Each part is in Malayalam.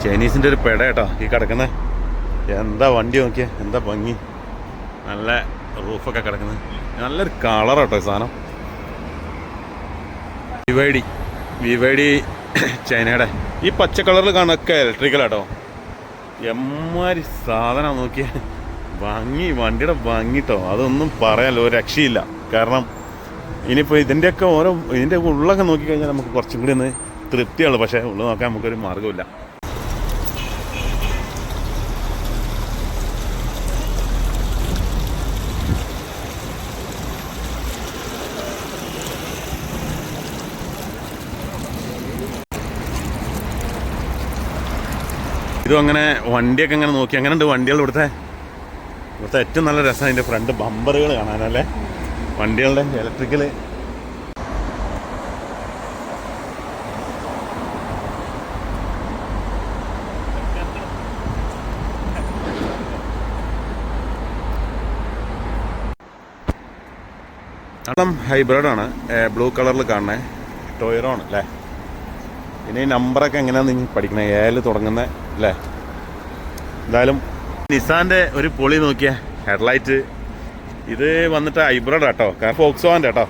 ചൈനീസിൻ്റെ ഒരു പെട കേട്ടോ ഈ കിടക്കുന്നത്. എന്താ വണ്ടി നോക്കിയേ, എന്താ ഭംഗി. നല്ല റൂഫൊക്കെ കിടക്കുന്നത്. നല്ലൊരു കളർ കേട്ടോ ഈ സാധനം. വിവൈഡി ചൈനയുടെ ഈ പച്ച കളറിൽ കാണുന്നൊക്കെ ഇലക്ട്രിക്കലാട്ടോ. എമ്മാരി സാധനം നോക്കിയേ, ഭംഗി, വണ്ടിയുടെ ഭംഗി കേട്ടോ. അതൊന്നും പറയാനല്ലോ, ഒരു രക്ഷയില്ല. കാരണം ഇനിയിപ്പോൾ ഇതിൻ്റെ ഉള്ളൊക്കെ നോക്കിക്കഴിഞ്ഞാൽ നമുക്ക് കുറച്ചും കൂടി ഒന്ന് തൃപ്തിയുള്ളൂ. പക്ഷേ ഉള്ളു നോക്കാൻ നമുക്കൊരു മാർഗ്ഗമില്ല. ഇതും അങ്ങനെ വണ്ടിയൊക്കെ അങ്ങനെ നോക്കി. അങ്ങനെ ഉണ്ട് വണ്ടികൾ ഇവിടുത്തെ ഏറ്റവും നല്ല രസം അതിൻ്റെ ഫ്രണ്ട് ബമ്പറുകൾ കാണാനല്ലേ, വണ്ടികളുടെ ഇലക്ട്രിക്കൽ. ഹൈബ്രിഡാണ്, ബ്ലൂ കളറിൽ കാണണേ, ടൊയറോണ് അല്ലേ. പിന്നെ ഈ നമ്പറൊക്കെ എങ്ങനെയാണെന്ന് നിങ്ങൾ പഠിക്കണേ, ഏല് തുടങ്ങുന്ന അല്ലേ. എന്തായാലും നിസാൻ്റെ ഒരു പൊളി നോക്കിയ ഹെഡ്ലൈറ്റ്. ഇത് വന്നിട്ട് ഹൈബ്രിഡ് കേട്ടോ, കാരണം ഫോക്സ്വാഗൻ്റെ കേട്ടോ,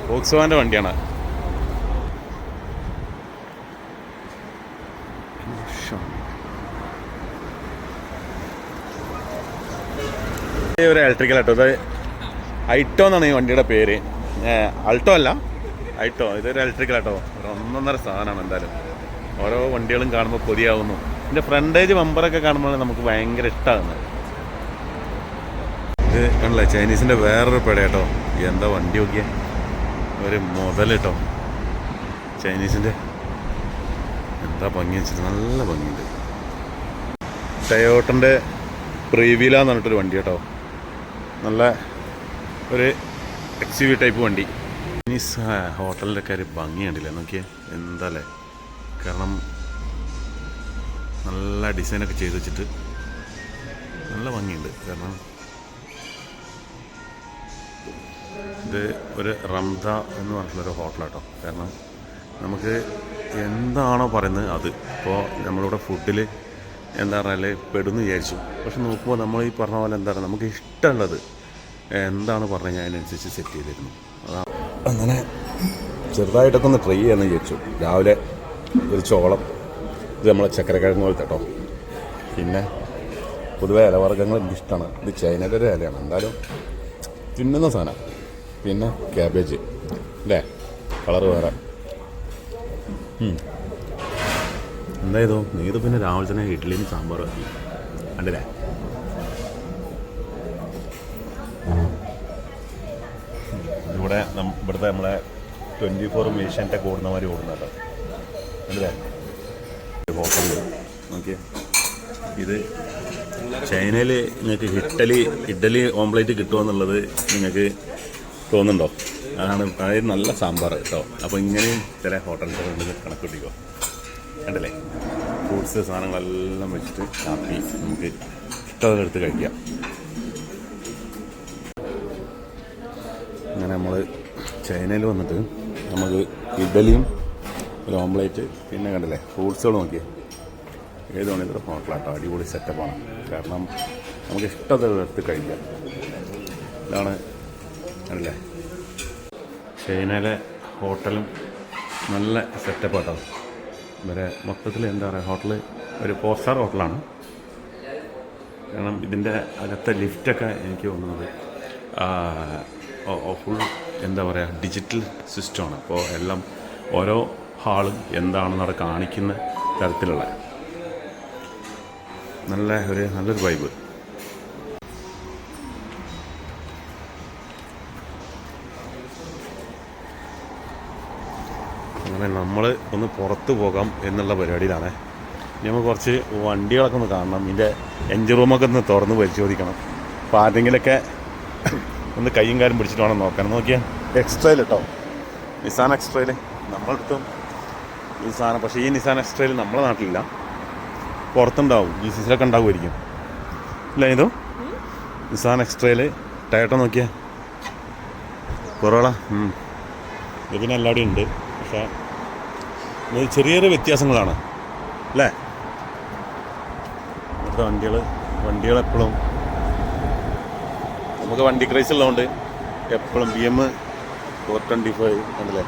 ഫോക്സ്വാഗൻ്റെ വണ്ടിയാണ്. ഒരു ഇലക്ട്രിക്കൽ കേട്ടോ. ഇത് ഐട്ടോ എന്നാണ് ഈ വണ്ടിയുടെ പേര്. അൾട്ടോ അല്ല, ഐട്ടോ. ഇതൊരു ഇലക്ട്രിക്കൽ കേട്ടോ. ഒരു ഒന്നൊന്നര സാധനമാണ്. എന്തായാലും ഓരോ വണ്ടികളും കാണുമ്പോൾ കൊതിയാവുന്നു. ഇതിൻ്റെ ഫ്രണ്ടേജ് ബമ്പറൊക്കെ കാണുമ്പോൾ നമുക്ക് ഭയങ്കര ഇഷ്ടമാകുന്നത്. ഇത് കണ്ടില്ലേ, ചൈനീസിൻ്റെ വേറൊരു പെട കേട്ടോ. എന്താ വണ്ടി നോക്കിയ ഒരു മുതൽ കേട്ടോ. ചൈനീസിൻ്റെ എന്താ ഭംഗി വെച്ചിട്ട്, നല്ല ഭംഗിയുണ്ട്. ടയോട്ടൻ്റെ പ്രീവീല എന്ന് പറഞ്ഞിട്ടൊരു വണ്ടി കേട്ടോ. നല്ല ഒരു XUV ടൈപ്പ് വണ്ടി. ചൈനീസ് ഹോട്ടലിലൊക്കെ ഒരു ഭംഗി കണ്ടില്ലേ നോക്കിയേ, എന്താ അല്ലേ. കാരണം നല്ല ഡിസൈനൊക്കെ ചെയ്ത് വെച്ചിട്ട് നല്ല ഭംഗിയുണ്ട്. കാരണം ഇത് ഒരു റംദ എന്ന് പറഞ്ഞിട്ടുള്ളൊരു ഹോട്ടലാട്ടോ. കാരണം നമുക്ക് എന്താണോ പറയുന്നത് അത്. ഇപ്പോൾ നമ്മളിവിടെ ഫുഡിൽ എന്താ പറഞ്ഞാൽ പെടുന്നു വിചാരിച്ചു. പക്ഷെ നോക്കുമ്പോൾ നമ്മൾ ഈ പറഞ്ഞ പോലെ എന്താ പറയുക, നമുക്ക് ഇഷ്ടമുള്ളത് എന്താണ് പറഞ്ഞു കഴിഞ്ഞാൽ അതിനനുസരിച്ച് സെറ്റ് ചെയ്തിരുന്നു. അതാണ് അങ്ങനെ ചെറുതായിട്ടൊക്കെ ഒന്ന് ട്രൈ ചെയ്യാമെന്ന് വിചാരിച്ചു. രാവിലെ ഒരു ചോളം, ഇത് നമ്മളെ ചക്കരക്കിഴങ്ങ് പോലത്തെ കേട്ടോ. പിന്നെ പൊതുവെ ഇലവർഗ്ഗങ്ങൾ എനിക്കിഷ്ടമാണ്. ഇത് ചൈനയുടെ ഒരു ഇലയാണ്, എന്തായാലും തിന്നുന്ന സാധനം. പിന്നെ ക്യാബേജ് അല്ലേ, കളറ് വേറെ. എന്തായതോ നീത് പിന്നെ രാവിലെ തന്നെ ഇഡ്ഡലിയും സാമ്പാർ കണ്ടില്ലേ. ഇവിടുത്തെ നമ്മളെ 24 ഏഷ്യാനെറ്റൊക്കെ ഓടുന്നമാതിരി ഓടുന്നല്ലോ അല്ലേ ഹോട്ടലിൽ നോക്കിയേ. ഇത് ചൈനയിൽ നിങ്ങൾക്ക് ഇഡ്ഡലി ഓംപ്ലേറ്റ് കിട്ടുമെന്നുള്ളത് നിങ്ങൾക്ക് തോന്നുന്നുണ്ടോ? അതായത് നല്ല സാമ്പാർ കേട്ടോ. അപ്പോൾ ഇങ്ങനെയും ചില ഹോട്ടൽസ് കണക്കൂട്ടിക്കോ. കണ്ടല്ലേ, ഫ്രൂട്ട്സ് സാധനങ്ങളെല്ലാം വെച്ചിട്ട് കാപ്പി നമുക്ക് ഇഷ്ടമുള്ളതെടുത്ത് കഴിക്കാം. അങ്ങനെ നമ്മൾ ചൈനയിൽ വന്നിട്ട് നമുക്ക് ഇഡ്ഡലിയും ഒരു ഓംപ്ലേറ്റ്, പിന്നെ കണ്ടില്ലേ ഫ്രൂട്ട്സുകൾ നോക്കിയേ. ഏതാണ് ഇതൊരു ഹോട്ടലാട്ടോ, അടിപൊളി സെറ്റപ്പാണ്. കാരണം നമുക്ക് ഇഷ്ടമുള്ളതെടുത്ത് കഴിക്കാം. ഇതാണ് കണ്ടില്ലേ, ചൈനയിലെ ഹോട്ടലും നല്ല സെറ്റപ്പാട്ടോ. ഇവരെ മൊത്തത്തിൽ എന്താ പറയുക, ഹോട്ടൽ ഒരു 4 സ്റ്റാർ ഹോട്ടലാണ്. കാരണം ഇതിൻ്റെ അകത്തെ ലിഫ്റ്റൊക്കെ എനിക്ക് തോന്നുന്നത് ഫുൾ എന്താ പറയുക ഡിജിറ്റൽ സിസ്റ്റമാണ്. അപ്പോൾ എല്ലാം ഓരോ ഹാളും എന്താണെന്ന് അവിടെ കാണിക്കുന്ന തരത്തിലുള്ള നല്ലൊരു വൈബ്. അങ്ങനെ നമ്മൾ ഒന്ന് പുറത്ത് പോകാം എന്നുള്ള പരിപാടിയിലാണ്. നമുക്ക് കുറച്ച് വണ്ടികളൊക്കെ ഒന്ന് കാണണം. ഇതിൻ്റെ എൻജിൻ റൂമൊക്കെ ഒന്ന് തുറന്ന് പരിശോധിക്കണം. അപ്പോൾ ആരെങ്കിലൊക്കെ ഒന്ന് കയ്യും കാലും പിടിച്ചിട്ട് വേണം നോക്കാൻ. നോക്കിയാൽ എക്സ്ട്രയിൽ കേട്ടോ, നിസാൻ എക്സ്ട്രയിൽ നമ്മളെടുത്തും ഈ സാധനം. പക്ഷേ ഈ നിസാൻ എക്സ്ട്രയിൽ നമ്മുടെ നാട്ടിലില്ല, പുറത്തുണ്ടാവും, GCCയിലൊക്കെ ഉണ്ടാവുമായിരിക്കും ഇല്ല. ഇതോ നിസാൻ എക്സ്ട്രയിൽ ടയട്ടോ നോക്കിയാൽ കുറവള. ഇത് പിന്നെ എല്ലാവരുടെയും ഉണ്ട്, പക്ഷേ ചെറിയ ചെറിയ വ്യത്യാസങ്ങളാണ്. അല്ലേ? ഇവിടുത്തെ വണ്ടികളെപ്പോഴും നമുക്ക് വണ്ടി ക്രൈസ് ഉള്ളതുകൊണ്ട് എപ്പോഴും BM 425 ഉണ്ടല്ലേ.